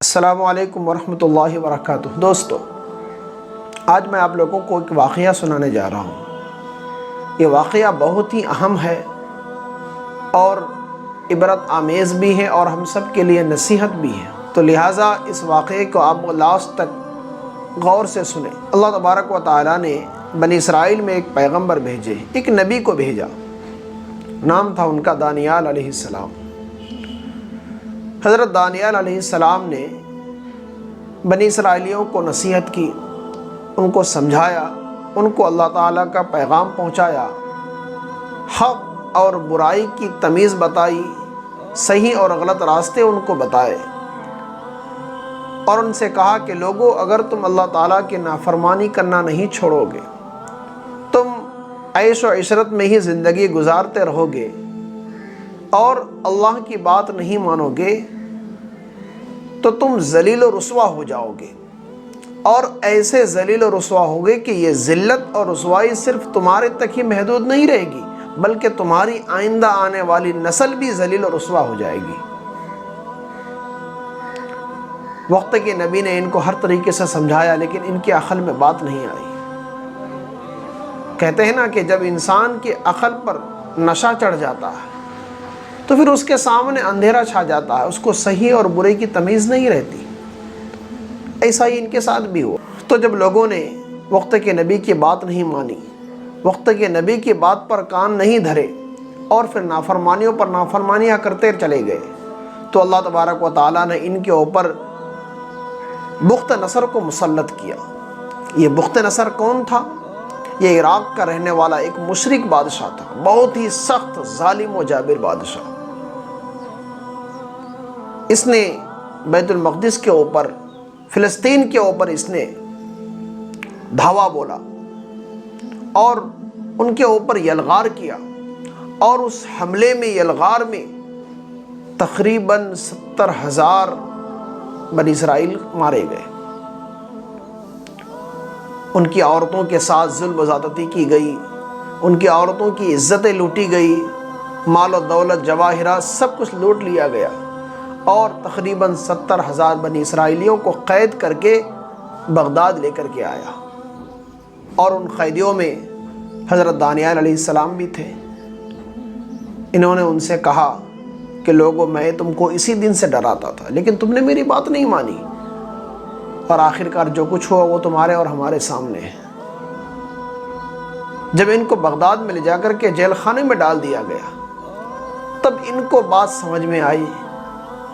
السلام علیکم ورحمۃ اللہ وبرکاتہ۔ دوستو، آج میں آپ لوگوں کو ایک واقعہ سنانے جا رہا ہوں۔ یہ واقعہ بہت ہی اہم ہے اور عبرت آمیز بھی ہے اور ہم سب کے لیے نصیحت بھی ہے، تو لہٰذا اس واقعے کو آپ لاسٹ تک غور سے سنیں۔ اللہ تبارک و تعالیٰ نے بنی اسرائیل میں ایک پیغمبر بھیجے، ایک نبی کو بھیجا، نام تھا ان کا دانیال علیہ السلام۔ حضرت دانیال علیہ السلام نے بنی اسرائیلیوں کو نصیحت کی، ان کو سمجھایا، ان کو اللہ تعالیٰ کا پیغام پہنچایا، حق اور برائی کی تمیز بتائی، صحیح اور غلط راستے ان کو بتائے، اور ان سے کہا کہ لوگوں، اگر تم اللہ تعالیٰ کی نافرمانی کرنا نہیں چھوڑو گے، تم عیش و عشرت میں ہی زندگی گزارتے رہو گے اور اللہ کی بات نہیں مانو گے تو تم ذلیل و رسوا ہو جاؤ گے، اور ایسے ذلیل و رسوا ہوگے کہ یہ ذلت اور رسوائی صرف تمہارے تک ہی محدود نہیں رہے گی، بلکہ تمہاری آئندہ آنے والی نسل بھی ذلیل و رسوا ہو جائے گی۔ وقت کے نبی نے ان کو ہر طریقے سے سمجھایا، لیکن ان کی عقل میں بات نہیں آئی۔ کہتے ہیں نا کہ جب انسان کی عقل پر نشہ چڑھ جاتا ہے تو پھر اس کے سامنے اندھیرا چھا جاتا ہے، اس کو صحیح اور برے کی تمیز نہیں رہتی۔ ایسا ہی ان کے ساتھ بھی ہوا۔ تو جب لوگوں نے وقت کے نبی کی بات نہیں مانی، وقت کے نبی کی بات پر کان نہیں دھرے اور پھر نافرمانیوں پر نافرمانیاں کرتے چلے گئے، تو اللہ تبارک و تعالیٰ نے ان کے اوپر بخت نصر کو مسلط کیا۔ یہ بخت نصر کون تھا؟ یہ عراق کا رہنے والا ایک مشرک بادشاہ تھا، بہت ہی سخت ظالم و جابر بادشاہ۔ اس نے بیت المقدس کے اوپر، فلسطین کے اوپر اس نے دھاوا بولا اور ان کے اوپر یلغار کیا، اور اس حملے میں، یلغار میں تقریباً 70,000 بنی اسرائیل مارے گئے۔ ان کی عورتوں کے ساتھ ظلم و زیادتی کی گئی، ان کی عورتوں کی عزتیں لوٹی گئی، مال و دولت، جواہرات سب کچھ لوٹ لیا گیا، اور تقریباً 70,000 بنی اسرائیلیوں کو قید کر کے بغداد لے کر کے آیا۔ اور ان قیدیوں میں حضرت دانیال علیہ السلام بھی تھے۔ انہوں نے ان سے کہا کہ لوگوں، میں تم کو اسی دن سے ڈراتا تھا، لیکن تم نے میری بات نہیں مانی، اور آخرکار جو کچھ ہوا وہ تمہارے اور ہمارے سامنے ہے۔ جب ان کو بغداد میں لے جا کر کے جیل خانے میں ڈال دیا گیا، تب ان کو بات سمجھ میں آئی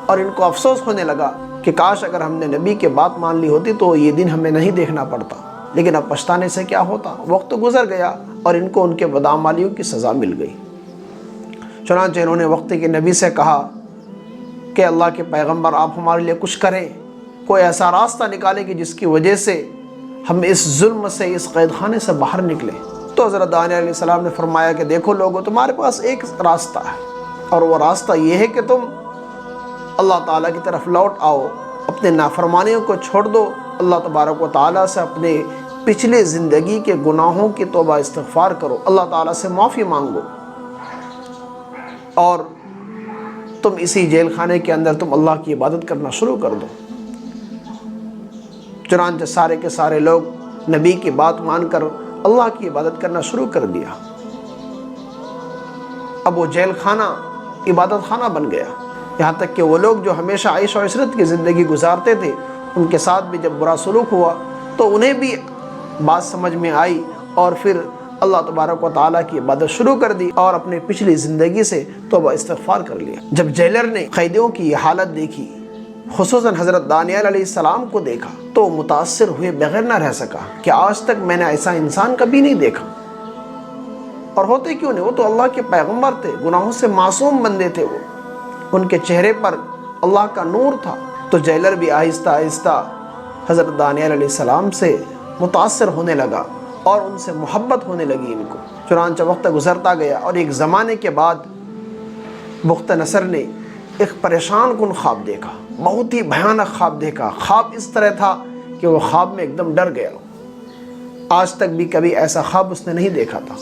اور ان کو افسوس ہونے لگا کہ کاش اگر ہم نے نبی کی بات مان لی ہوتی تو یہ دن ہمیں نہیں دیکھنا پڑتا، لیکن اب پچھتانے سے کیا ہوتا۔ وقت گزر گیا اور ان کو ان کے بدعمالیوں کی سزا مل گئی۔ چنانچہ انہوں نے وقت کے نبی سے کہا کہ اللہ کے پیغمبر، آپ ہمارے لیے کچھ کریں، کوئی ایسا راستہ نکالے کہ جس کی وجہ سے ہم اس ظلم سے، اس قید خانے سے باہر نکلیں۔ تو حضرت دانیال علیہ السلام نے فرمایا کہ دیکھو لوگوں، تمہارے پاس ایک راستہ ہے، اور وہ راستہ یہ ہے کہ تم اللہ تعالیٰ کی طرف لوٹ آؤ، اپنے نافرمانیوں کو چھوڑ دو، اللہ تبارک و تعالیٰ سے اپنے پچھلے زندگی کے گناہوں کی توبہ استغفار کرو، اللہ تعالیٰ سے معافی مانگو، اور تم اسی جیل خانے کے اندر تم اللہ کی عبادت کرنا شروع کر دو۔ چنانچہ سارے کے سارے لوگ نبی کی بات مان کر اللہ کی عبادت کرنا شروع کر دیا۔ اب وہ جیل خانہ عبادت خانہ بن گیا، یہاں تک کہ وہ لوگ جو ہمیشہ عیش و عشرت کی زندگی گزارتے تھے، ان کے ساتھ بھی جب برا سلوک ہوا تو انہیں بھی بات سمجھ میں آئی، اور پھر اللہ تبارک و تعالیٰ کی عبادت شروع کر دی اور اپنے پچھلی زندگی سے توبہ استغفار کر لیا۔ جب جیلر نے قیدیوں کی یہ حالت دیکھی، خصوصاً حضرت دانیال علیہ السلام کو دیکھا، تو متاثر ہوئے بغیر نہ رہ سکا کہ آج تک میں نے ایسا انسان کبھی نہیں دیکھا۔ اور ہوتے کیوں نہیں، وہ تو اللہ کے پیغمبر تھے، گناہوں سے معصوم بندے تھے، وہ ان کے چہرے پر اللہ کا نور تھا۔ تو جیلر بھی آہستہ آہستہ حضرت دانیال علیہ السلام سے متاثر ہونے لگا اور ان سے محبت ہونے لگی ان کو۔ چنانچہ وقت گزرتا گیا، اور ایک زمانے کے بعد بخت نصر نے ایک پریشان کن خواب دیکھا، بہت ہی بھیانک خواب دیکھا۔ خواب اس طرح تھا کہ وہ خواب میں ایک دم ڈر گیا، آج تک بھی کبھی ایسا خواب اس نے نہیں دیکھا تھا۔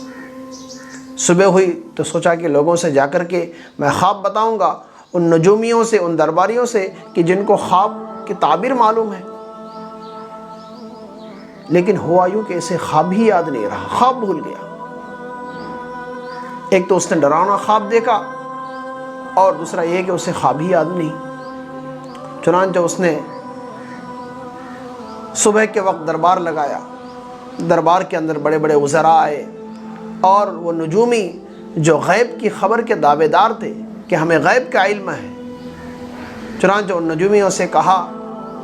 صبح ہوئی تو سوچا کہ لوگوں سے جا کر کے میں خواب بتاؤں گا، ان نجومیوں سے، ان درباریوں سے کہ جن کو خواب کی تعبیر معلوم ہے، لیکن ہوا یوں کہ اسے خواب ہی یاد نہیں رہا، خواب بھول گیا۔ ایک تو اس نے ڈراؤنا خواب دیکھا، اور دوسرا یہ کہ اسے خواب ہی یاد نہیں۔ چنانچہ اس نے صبح کے وقت دربار لگایا، دربار کے اندر بڑے بڑے وزراء آئے، اور وہ نجومی جو غیب کی خبر کے دعوے دار تھے کہ ہمیں غیب کا علم ہے، چنانچہ ان نجومیوں سے کہا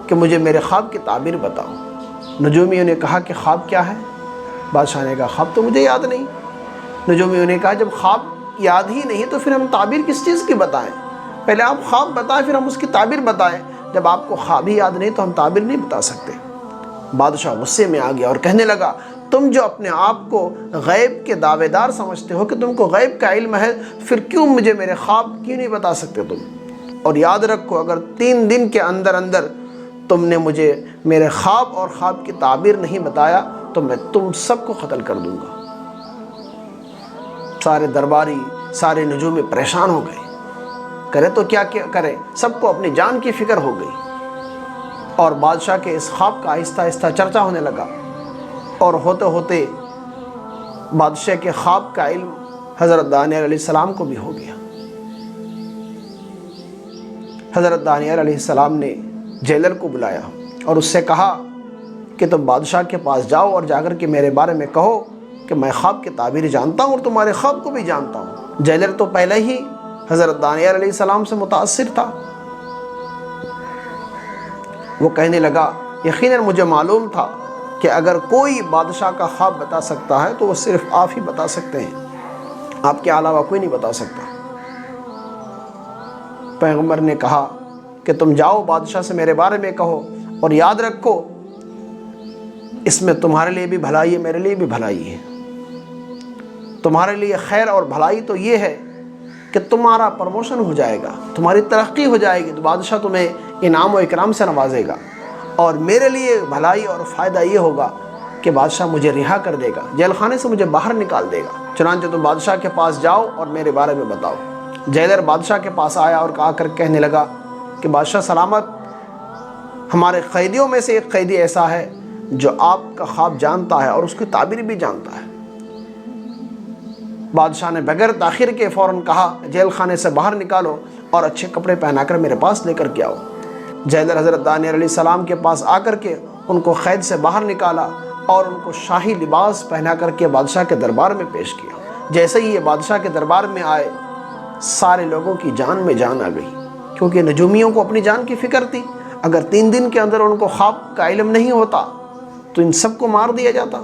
کہ مجھے میرے خواب کی تعبیر بتاؤ۔ نجومیوں نے کہا کہ خواب کیا ہے؟ بادشاہ نے کہا خواب تو مجھے یاد نہیں۔ نجومیوں نے کہا جب خواب یاد ہی نہیں تو پھر ہم تعبیر کس چیز کی بتائیں؟ پہلے آپ خواب بتائیں پھر ہم اس کی تعبیر بتائیں۔ جب آپ کو خواب ہی یاد نہیں تو ہم تعبیر نہیں بتا سکتے۔ بادشاہ غصے میں آ گیا اور کہنے لگا تم جو اپنے آپ کو غیب کے دعوے دار سمجھتے ہو کہ تم کو غیب کا علم ہے، پھر کیوں مجھے میرے خواب کیوں نہیں بتا سکتے تم؟ اور یاد رکھو اگر 3 دن کے اندر اندر تم نے مجھے میرے خواب اور خواب کی تعبیر نہیں بتایا تو میں تم سب کو قتل کر دوں گا۔ سارے درباری، سارے نجومی پریشان ہو گئے، کرے تو کیا کرے، سب کو اپنی جان کی فکر ہو گئی۔ اور بادشاہ کے اس خواب کا آہستہ آہستہ چرچا ہونے لگا، اور ہوتے ہوتے بادشاہ کے خواب کا علم حضرت دانیال علیہ السلام کو بھی ہو گیا۔ حضرت دانیال علیہ السلام نے جیلر کو بلایا اور اس سے کہا کہ تم بادشاہ کے پاس جاؤ اور جا کر کے میرے بارے میں کہو کہ میں خواب کی تعبیر جانتا ہوں اور تمہارے خواب کو بھی جانتا ہوں۔ جیلر تو پہلے ہی حضرت دانیال علیہ السلام سے متاثر تھا۔ وہ کہنے لگا یقیناً مجھے معلوم تھا کہ اگر کوئی بادشاہ کا خواب بتا سکتا ہے تو وہ صرف آپ ہی بتا سکتے ہیں، آپ کے علاوہ کوئی نہیں بتا سکتا۔ پیغمبر نے کہا کہ تم جاؤ بادشاہ سے میرے بارے میں کہو، اور یاد رکھو اس میں تمہارے لیے بھی بھلائی ہے، میرے لیے بھی بھلائی ہے۔ تمہارے لیے خیر اور بھلائی تو یہ ہے کہ تمہارا پروموشن ہو جائے گا، تمہاری ترقی ہو جائے گی، تو بادشاہ تمہیں انعام و اکرام سے نوازے گا۔ اور میرے لیے بھلائی اور فائدہ یہ ہوگا کہ بادشاہ مجھے رہا کر دے گا، جیل خانے سے مجھے باہر نکال دے گا۔ چنانچہ تم بادشاہ کے پاس جاؤ اور میرے بارے میں بتاؤ۔ جیلر بادشاہ کے پاس آیا اور آ کر کہنے لگا کہ بادشاہ سلامت، ہمارے قیدیوں میں سے ایک قیدی ایسا ہے جو آپ کا خواب جانتا ہے اور اس کی تعبیر بھی جانتا ہے۔ بادشاہ نے بغیر تاخیر کے فوراً کہا جیل خانے سے باہر نکالو اور اچھے کپڑے پہنا کر میرے پاس لے کر کے آؤ۔ جیلر حضرت دانیال علیہ السلام کے پاس آ کر کے ان کو قید سے باہر نکالا اور ان کو شاہی لباس پہنا کر کے بادشاہ کے دربار میں پیش کیا۔ جیسے ہی یہ بادشاہ کے دربار میں آئے سارے لوگوں کی جان میں جان آ گئی، کیونکہ نجومیوں کو اپنی جان کی فکر تھی۔ اگر 3 دن کے اندر ان کو خواب کا علم نہیں ہوتا تو ان سب کو مار دیا جاتا۔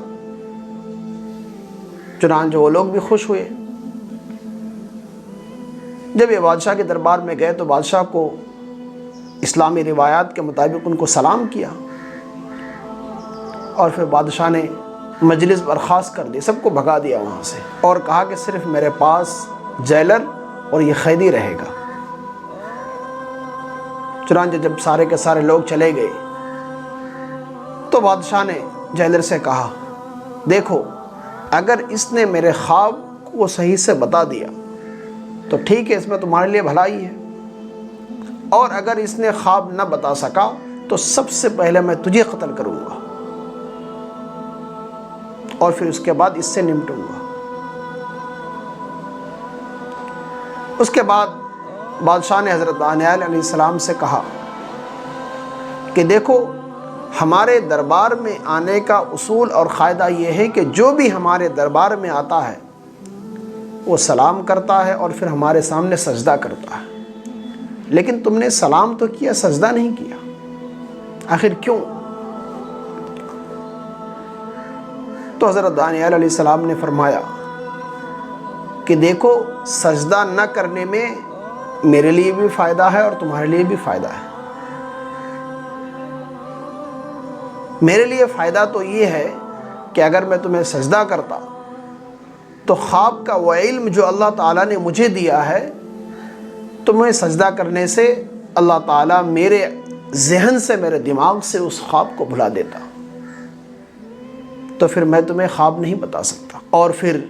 چنانچہ وہ لوگ بھی خوش ہوئے۔ جب یہ بادشاہ کے دربار میں گئے تو بادشاہ کو اسلامی روایات کے مطابق ان کو سلام کیا، اور پھر بادشاہ نے مجلس برخاست کر دی، سب کو بھگا دیا وہاں سے، اور کہا کہ صرف میرے پاس جیلر اور یہ قیدی رہے گا۔ چنانچہ جب سارے کے سارے لوگ چلے گئے تو بادشاہ نے جیلر سے کہا دیکھو اگر اس نے میرے خواب کو صحیح سے بتا دیا تو ٹھیک ہے، اس میں تمہارے لیے بھلائی ہے، اور اگر اس نے خواب نہ بتا سکا تو سب سے پہلے میں تجھے قتل کروں گا اور پھر اس کے بعد اس سے نمٹوں گا۔ اس کے بعد بادشاہ نے حضرت دانیال علیہ السلام سے کہا کہ دیکھو ہمارے دربار میں آنے کا اصول اور قاعدہ یہ ہے کہ جو بھی ہمارے دربار میں آتا ہے وہ سلام کرتا ہے اور پھر ہمارے سامنے سجدہ کرتا ہے، لیکن تم نے سلام تو کیا، سجدہ نہیں کیا، آخر کیوں؟ تو حضرت دانیال علیہ السلام نے فرمایا کہ دیکھو سجدہ نہ کرنے میں میرے لیے بھی فائدہ ہے اور تمہارے لیے بھی فائدہ ہے۔ میرے لیے فائدہ تو یہ ہے کہ اگر میں تمہیں سجدہ کرتا تو خواب کا وہ علم جو اللہ تعالیٰ نے مجھے دیا ہے تمہیں سجدہ کرنے سے اللہ تعالیٰ میرے ذہن سے، میرے دماغ سے اس خواب کو بھلا دیتا، تو پھر میں تمہیں خواب نہیں بتا سکتا، اور پھر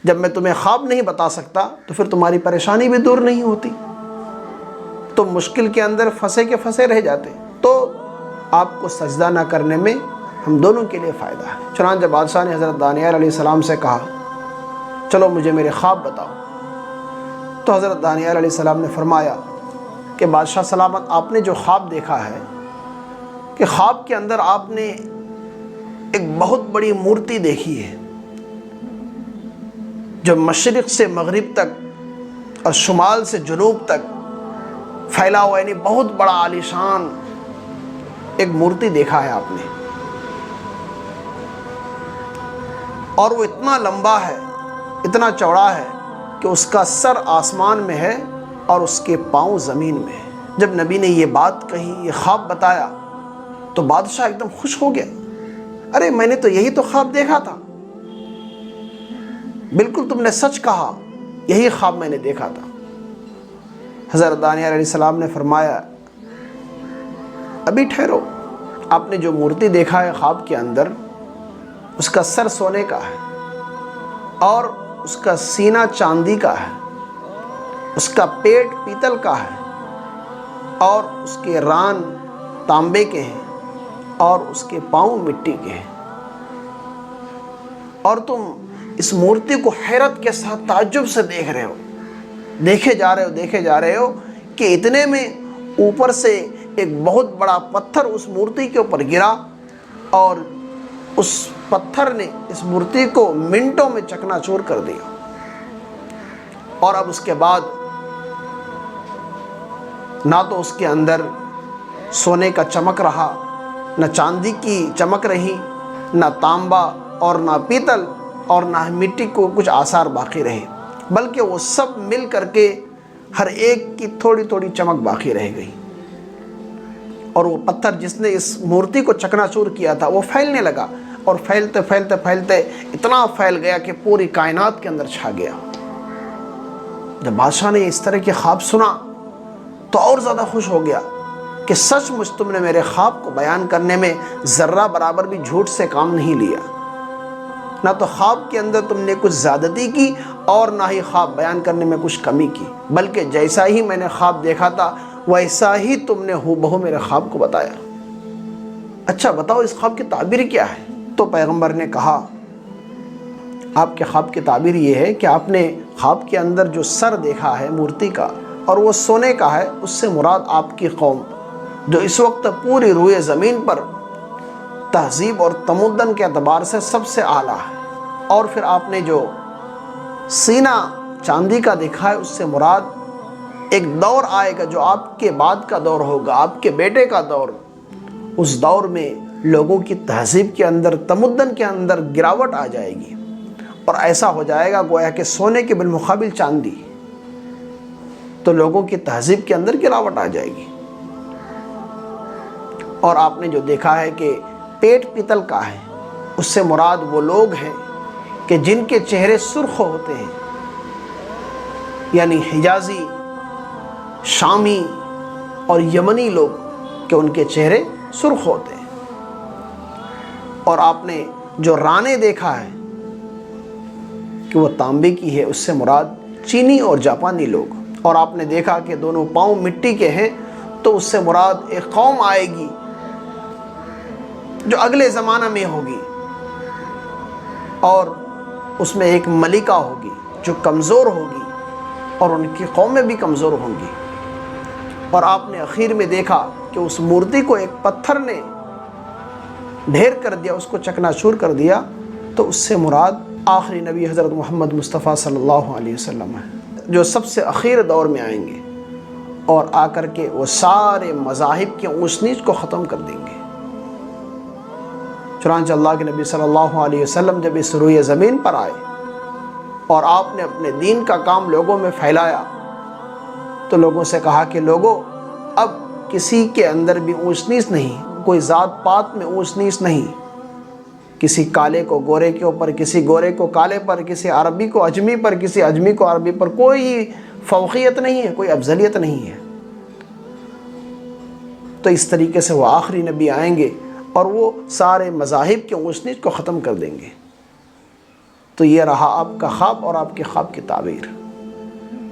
جب میں تمہیں خواب نہیں بتا سکتا تو پھر تمہاری پریشانی بھی دور نہیں ہوتی۔ تم مشکل کے اندر پھنسے کے پھنسے رہ جاتے، تو آپ کو سجدہ نہ کرنے میں ہم دونوں کے لیے فائدہ ہے۔ چنانچہ بادشاہ نے حضرت دانیال علیہ السلام سے کہا چلو مجھے میرے خواب بتاؤ۔ تو حضرت دانیال علیہ السلام نے فرمایا کہ بادشاہ سلامت، آپ نے جو خواب دیکھا ہے کہ خواب کے اندر آپ نے ایک بہت بڑی مورتی دیکھی ہے جو مشرق سے مغرب تک اور شمال سے جنوب تک پھیلا ہوا، یعنی بہت بڑا عالیشان ایک مورتی دیکھا ہے آپ نے، اور وہ اتنا لمبا ہے، اتنا چوڑا ہے کہ اس کا سر آسمان میں ہے اور اس کے پاؤں زمین میں ہے۔ جب نبی نے یہ بات کہی، یہ خواب بتایا، تو بادشاہ ایک دم خوش ہو گیا، ارے میں نے تو یہی تو خواب دیکھا تھا، بالکل تم نے سچ کہا، یہی خواب میں نے دیکھا تھا۔ حضرت دانیال علیہ السلام نے فرمایا ابھی ٹھہرو، آپ نے جو مورتی دیکھا ہے خواب کے اندر، اس کا سر سونے کا ہے اور اس کا سینہ چاندی کا ہے، اس کا پیٹ پیتل کا ہے اور اس کے ران تانبے کے ہیں اور اس کے پاؤں مٹی کے ہیں، اور تم اس مورتی کو حیرت کے ساتھ تعجب سے دیکھ رہے ہو، دیکھے جا رہے ہو کہ اتنے میں اوپر سے ایک بہت بڑا پتھر اس مورتی کے اوپر گرا اور اس پتھر نے اس مورتی کو منٹوں میں چکنا چور کر دیا، اور اب اس کے بعد نہ تو اس کے اندر سونے کا چمک رہا، نہ چاندی کی چمک رہی، نہ تانبا اور نہ پیتل اور نہ مٹی کو کچھ آثار باقی رہے، بلکہ وہ سب مل کر کے ہر ایک کی تھوڑی تھوڑی چمک باقی رہ گئی، اور وہ پتھر جس نے اس مورتی کو چکنا چور کیا تھا وہ پھیلنے لگا، اور پھیلتے پھیلتے پھیلتے اتنا پھیل گیا کہ پوری کائنات کے اندر چھا گیا۔ جب بادشاہ نے اس طرح کے خواب سنا تو اور زیادہ خوش ہو گیا کہ سچ مچ تم نے میرے خواب کو بیان کرنے میں ذرہ برابر بھی جھوٹ سے کام نہیں لیا، نہ تو خواب کے اندر تم نے کچھ زیادتی کی اور نہ ہی خواب بیان کرنے میں کچھ کمی کی، بلکہ جیسا ہی میں نے خواب دیکھا تھا ویسا ہی تم نے ہو بہو میرے خواب کو بتایا۔ اچھا بتاؤ اس خواب کی تعبیر کیا ہے؟ تو پیغمبر نے کہا آپ کے خواب کی تعبیر یہ ہے کہ آپ نے خواب کے اندر جو سر دیکھا ہے مورتی کا اور وہ سونے کا ہے، اس سے مراد آپ کی قوم جو اس وقت پوری روئے زمین پر تہذیب اور تمدن کے اعتبار سے سب سے اعلیٰ ہے، اور پھر آپ نے جو سینہ چاندی کا دیکھا ہے اس سے مراد ایک دور آئے گا جو آپ کے بعد کا دور ہوگا، آپ کے بیٹے کا دور، اس دور میں لوگوں کی تہذیب کے اندر تمدن کے اندر گراوٹ آ جائے گی، اور ایسا ہو جائے گا گویا کہ سونے کے بالمقابل چاندی، تو لوگوں کی تہذیب کے اندر گراوٹ آ جائے گی۔ اور آپ نے جو دیکھا ہے کہ پیٹ پیتل کا ہے، اس سے مراد وہ لوگ ہیں کہ جن کے چہرے سرخ ہوتے ہیں، یعنی حجازی، شامی اور یمنی لوگ کہ ان کے چہرے سرخ ہوتے ہیں۔ اور آپ نے جو رانے دیکھا ہے کہ وہ تانبے کی ہے، اس سے مراد چینی اور جاپانی لوگ، اور آپ نے دیکھا کہ دونوں پاؤں مٹی کے ہیں، تو اس سے مراد ایک قوم آئے گی جو اگلے زمانہ میں ہوگی، اور اس میں ایک ملکہ ہوگی جو کمزور ہوگی اور ان کی قومیں بھی کمزور ہوں گی۔ اور آپ نے اخیر میں دیکھا کہ اس مورتی کو ایک پتھر نے ڈھیر کر دیا، اس کو چکنا چور کر دیا، تو اس سے مراد آخری نبی حضرت محمد مصطفیٰ صلی اللہ علیہ وسلم ہے، جو سب سے اخیر دور میں آئیں گے اور آ کر کے وہ سارے مذاہب کے اونچ نیچ کو ختم کر دیں گے۔ چنانچہ اللہ کے نبی صلی اللہ علیہ وسلم جب اس روئے زمین پر آئے اور آپ نے اپنے دین کا کام لوگوں میں پھیلایا، تو لوگوں سے کہا کہ لوگوں اب کسی کے اندر بھی اونچ نیچ نہیں، کوئی ذات پات میں اونچ نیچ نہیں، کسی کالے کو گورے کے اوپر، کسی گورے کو کالے پر، کسی عربی کو اجمی پر، کسی اجمی کو عربی پر، کوئی فوقیت نہیں ہے، کوئی افضلیت نہیں ہے۔ تو اس طریقے سے وہ آخری نبی آئیں گے اور وہ سارے مذاہب کے اونچ نیچ کو ختم کر دیں گے۔ تو یہ رہا آپ کا خواب اور آپ کے خواب کی تعبیر۔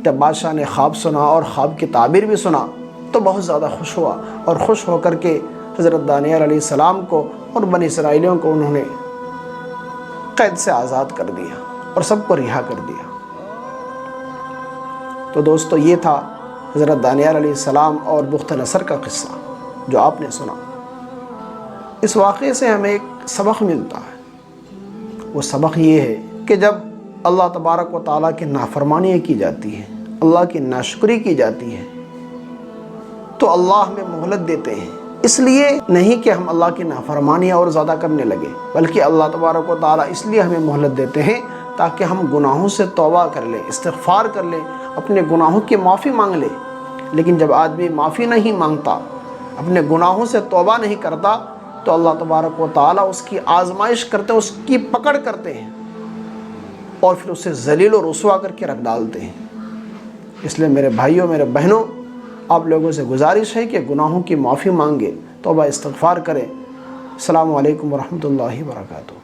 جب بادشاہ نے خواب سنا اور خواب کی تعبیر بھی سنا تو بہت زیادہ خوش ہوا، اور خوش ہو کر کے حضرت دانیال علیہ السلام کو اور بنی اسرائیلیوں کو انہوں نے قید سے آزاد کر دیا اور سب کو رہا کر دیا۔ تو دوستو یہ تھا حضرت دانیال علیہ السلام اور بخت نصر کا قصہ جو آپ نے سنا۔ اس واقعے سے ہمیں ایک سبق ملتا ہے، وہ سبق یہ ہے کہ جب اللہ تبارک و تعالیٰ کی نافرمانی کی جاتی ہے، اللہ کی ناشکری کی جاتی ہے، تو اللہ ہمیں مہلت دیتے ہیں، اس لیے نہیں کہ ہم اللہ کی نافرمانی اور زیادہ کرنے لگے، بلکہ اللہ تبارک و تعالیٰ اس لیے ہمیں مہلت دیتے ہیں تاکہ ہم گناہوں سے توبہ کر لیں، استغفار کر لیں، اپنے گناہوں کی معافی مانگ لیں۔ لیکن جب آدمی معافی نہیں مانگتا، اپنے گناہوں سے توبہ نہیں کرتا، تو اللہ تبارک و تعالیٰ اس کی آزمائش کرتے ہیں، اس کی پکڑ کرتے ہیں، اور پھر اسے ذلیل و رسوا کر کے رکھ ڈالتے ہیں۔ اس لیے میرے بھائیوں، میرے بہنوں، آپ لوگوں سے گزارش ہے کہ گناہوں کی معافی مانگیں، توبہ استغفار کریں۔ السلام علیکم ورحمۃ اللہ وبرکاتہ۔